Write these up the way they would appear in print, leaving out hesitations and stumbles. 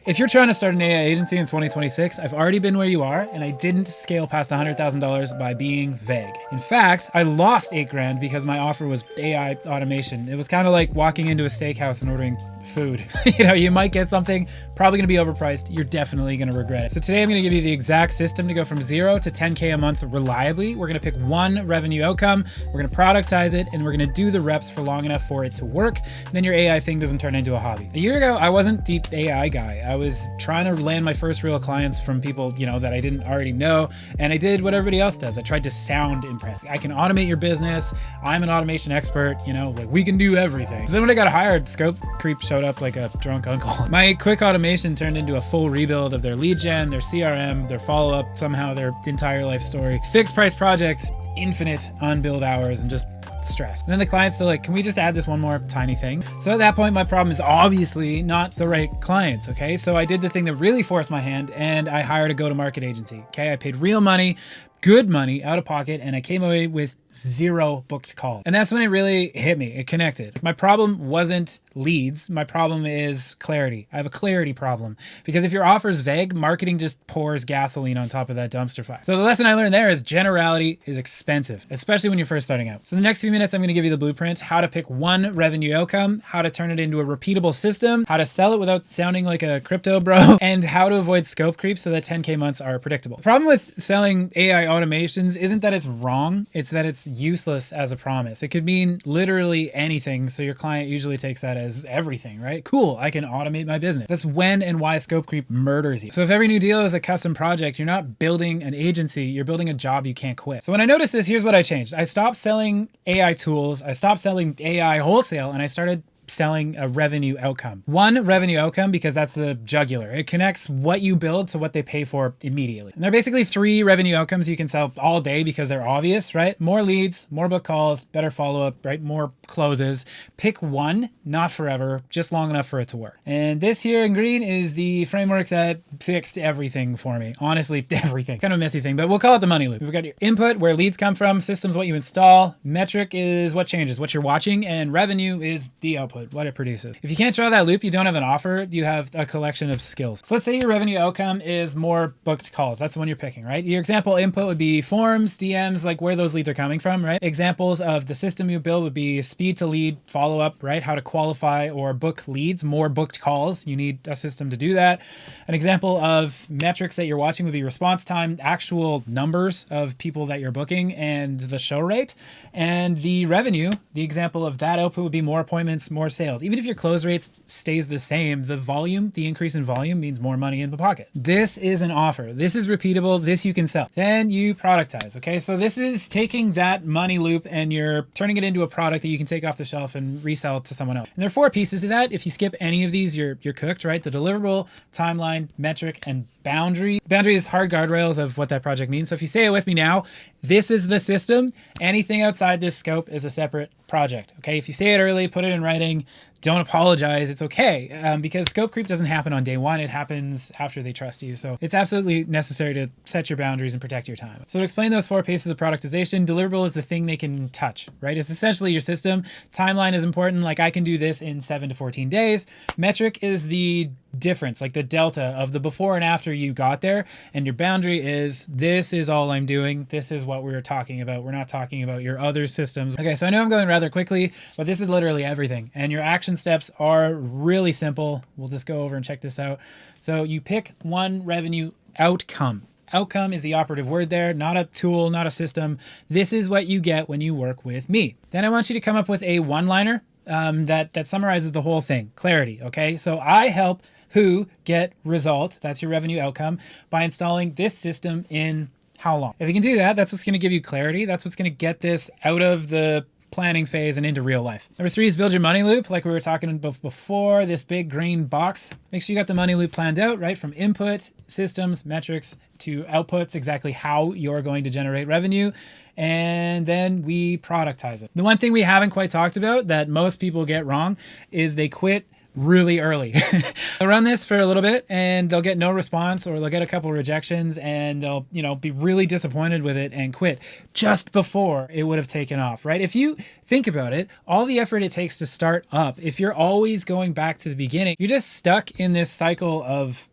If you're trying to start an AI agency in 2026, I've already been where you are, and I didn't scale past $100,000 by being vague. In fact, I lost $8,000 because my offer was AI automation. It was kind of like walking into a steakhouse and ordering food. You might get something, probably gonna be overpriced. You're definitely gonna regret it. So today I'm gonna give you the exact system to go from 0 to 10K a month reliably. We're gonna pick one revenue outcome, we're gonna productize it, and we're gonna do the reps for long enough for it to work. Then your AI thing doesn't turn into a hobby. A year ago, I wasn't the AI guy. I was trying to land my first real clients from people, that I didn't already know. And I did what everybody else does. I tried to sound impressive. I can automate your business. I'm an automation expert, like we can do everything. So then when I got hired, scope creep showed up like a drunk uncle. My quick automation turned into a full rebuild of their lead gen, their CRM, their follow-up, somehow their entire life story. Fixed price projects, infinite unbilled hours, and just stress. And then the client's still like, can we just add this one more tiny thing? So at that point, my problem is obviously not the right clients, okay? So I did the thing that really forced my hand, and I hired a go-to-market agency, okay? I paid real money, good money out of pocket, and I came away with 0 booked calls. And that's when it really hit me. It connected. My problem wasn't leads. My problem is clarity. I have a clarity problem because if your offer is vague, marketing just pours gasoline on top of that dumpster fire. So the lesson I learned there is generality is expensive, especially when you're first starting out. So the next few minutes, I'm going to give you the blueprint, how to pick one revenue outcome, how to turn it into a repeatable system, how to sell it without sounding like a crypto bro, and how to avoid scope creep so that 10K months are predictable. The problem with selling AI automations isn't that it's wrong. It's that it's useless as a promise. It could mean literally anything. So your client usually takes that as everything, right? Cool, I can automate my business. That's when and why scope creep murders you. So if every new deal is a custom project, you're not building an agency, you're building a job you can't quit. So when I noticed this, here's what I changed. I stopped selling AI tools, I stopped selling AI wholesale, and I started selling a revenue outcome. One revenue outcome because that's the jugular. It connects what you build to what they pay for immediately. And there are basically 3 revenue outcomes you can sell all day because they're obvious, right? More leads, more book calls, better follow-up, right? More closes. Pick one, not forever, just long enough for it to work. And this here in green is the framework that fixed everything for me. Honestly, everything. Kind of a messy thing, but we'll call it the money loop. We've got your input, where leads come from, systems, what you install, metric is what changes, what you're watching, and revenue is the output, what it produces. If you can't draw that loop, you don't have an offer, you have a collection of skills. So let's say your revenue outcome is more booked calls. That's the one you're picking, right? Your example input would be forms, DMs, like where those leads are coming from, right? Examples of the system you build would be speed to lead, follow-up, right? How to qualify or book leads, more booked calls. You need a system to do that. An example of metrics that you're watching would be response time, actual numbers of people that you're booking, and the show rate. And the revenue, the example of that output would be more appointments, more sales. Even if your close rate stays the same, the volume, the increase in volume means more money in the pocket. This is an offer. This is repeatable. This you can sell. Then you productize, okay? So this is taking that money loop and you're turning it into a product that you can take off the shelf and resell to someone else. And there are 4 pieces to that. If you skip any of these, you're cooked, right? The deliverable, timeline, metric, and boundary. Boundary is hard guardrails of what that project means. So if you say it with me now, this is the system. Anything outside this scope is a separate project, okay? If you say it early, put it in writing, don't apologize, it's okay. Because scope creep doesn't happen on day one, it happens after they trust you. So it's absolutely necessary to set your boundaries and protect your time. So to explain those 4 pieces of productization, deliverable is the thing they can touch, right? It's essentially your system. Timeline is important, like I can do this in 7 to 14 days. Metric is the difference, like the delta of the before and after you got there. And your boundary is, this is all I'm doing. This is what we're talking about. We're not talking about your other systems. Okay, so I know I'm going rather quickly, but this is literally everything. And your action steps are really simple. We'll just go over and check this out. So you pick one revenue outcome. Outcome is the operative word there, not a tool, not a system. This is what you get when you work with me. Then I want you to come up with a one-liner that summarizes the whole thing. Clarity, okay? So I help who get result, that's your revenue outcome, by installing this system in how long? If you can do that, that's what's gonna give you clarity. That's what's gonna get this out of the planning phase and into real life. Number 3 is build your money loop, like we were talking about before, this big green box. Make sure you got the money loop planned out, right? From input, systems, metrics, to outputs, exactly how you're going to generate revenue. And then we productize it. The one thing we haven't quite talked about that most people get wrong is they quit really early. They'll run this for a little bit and they'll get no response, or they'll get a couple rejections and they'll, be really disappointed with it and quit just before it would have taken off, right? If you think about it, all the effort it takes to start up, if you're always going back to the beginning, you're just stuck in this cycle of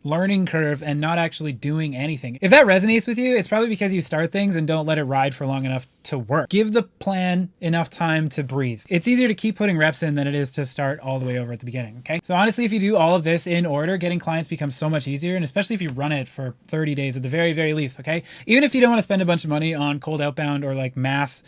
learning curve and not actually doing anything. If that resonates with you, it's probably because you start things and don't let it ride for long enough to work. Give the plan enough time to breathe. It's easier to keep putting reps in than it is to start all the way over at the beginning, okay? So honestly, if you do all of this in order, getting clients becomes so much easier, and especially if you run it for 30 days at the very, very least, okay? Even if you don't want to spend a bunch of money on cold outbound or like mass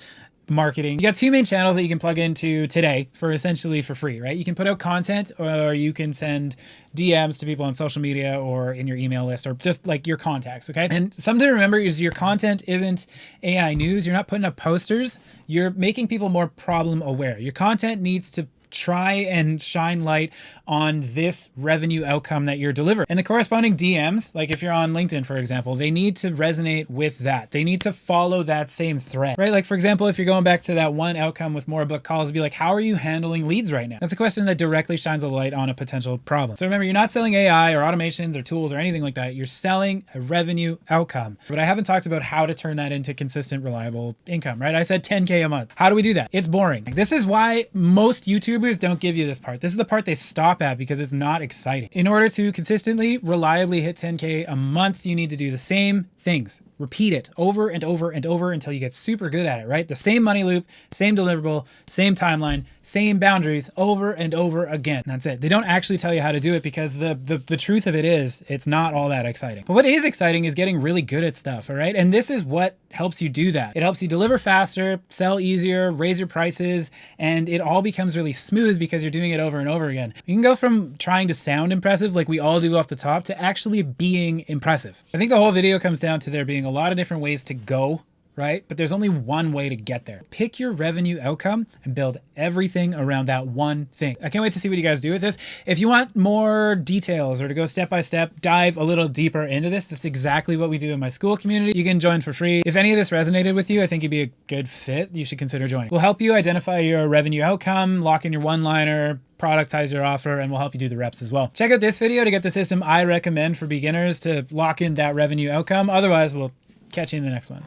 marketing, you got two main channels that you can plug into today for essentially for free, right? You can put out content, or you can send DMs to people on social media or in your email list, or just like your contacts, okay? And something to remember is your content isn't AI news. You're not putting up posters. You're making people more problem aware. Your content needs to try and shine light on this revenue outcome that you're delivering. And the corresponding DMs, like if you're on LinkedIn, for example, they need to resonate with that. They need to follow that same thread, right? Like for example, if you're going back to that one outcome with more book calls, be like, how are you handling leads right now? That's a question that directly shines a light on a potential problem. So remember, you're not selling AI or automations or tools or anything like that. You're selling a revenue outcome. But I haven't talked about how to turn that into consistent, reliable income, right? I said 10K a month. How do we do that? It's boring. This is why most YouTubers don't give you this part. This is the part they stop at because it's not exciting. In order to consistently, reliably hit 10K a month, you need to do the same things. Repeat it over and over and over until you get super good at it, right? The same money loop, same deliverable, same timeline, same boundaries over and over again. That's it. They don't actually tell you how to do it because the truth of it is it's not all that exciting. But what is exciting is getting really good at stuff, all right? And this is what helps you do that. It helps you deliver faster, sell easier, raise your prices, and it all becomes really smooth because you're doing it over and over again. You can go from trying to sound impressive like we all do off the top to actually being impressive. I think the whole video comes down to there being a lot of different ways to go, right? But there's only one way to get there. Pick your revenue outcome and build everything around that one thing. I can't wait to see what you guys do with this. If you want more details or to go step by step, dive a little deeper into this, that's exactly what we do in my school community. You can join for free. If any of this resonated with you, I think you'd be a good fit. You should consider joining. We'll help you identify your revenue outcome, lock in your one-liner, productize your offer, and we'll help you do the reps as well. Check out this video to get the system I recommend for beginners to lock in that revenue outcome. Otherwise, we'll catch you in the next one.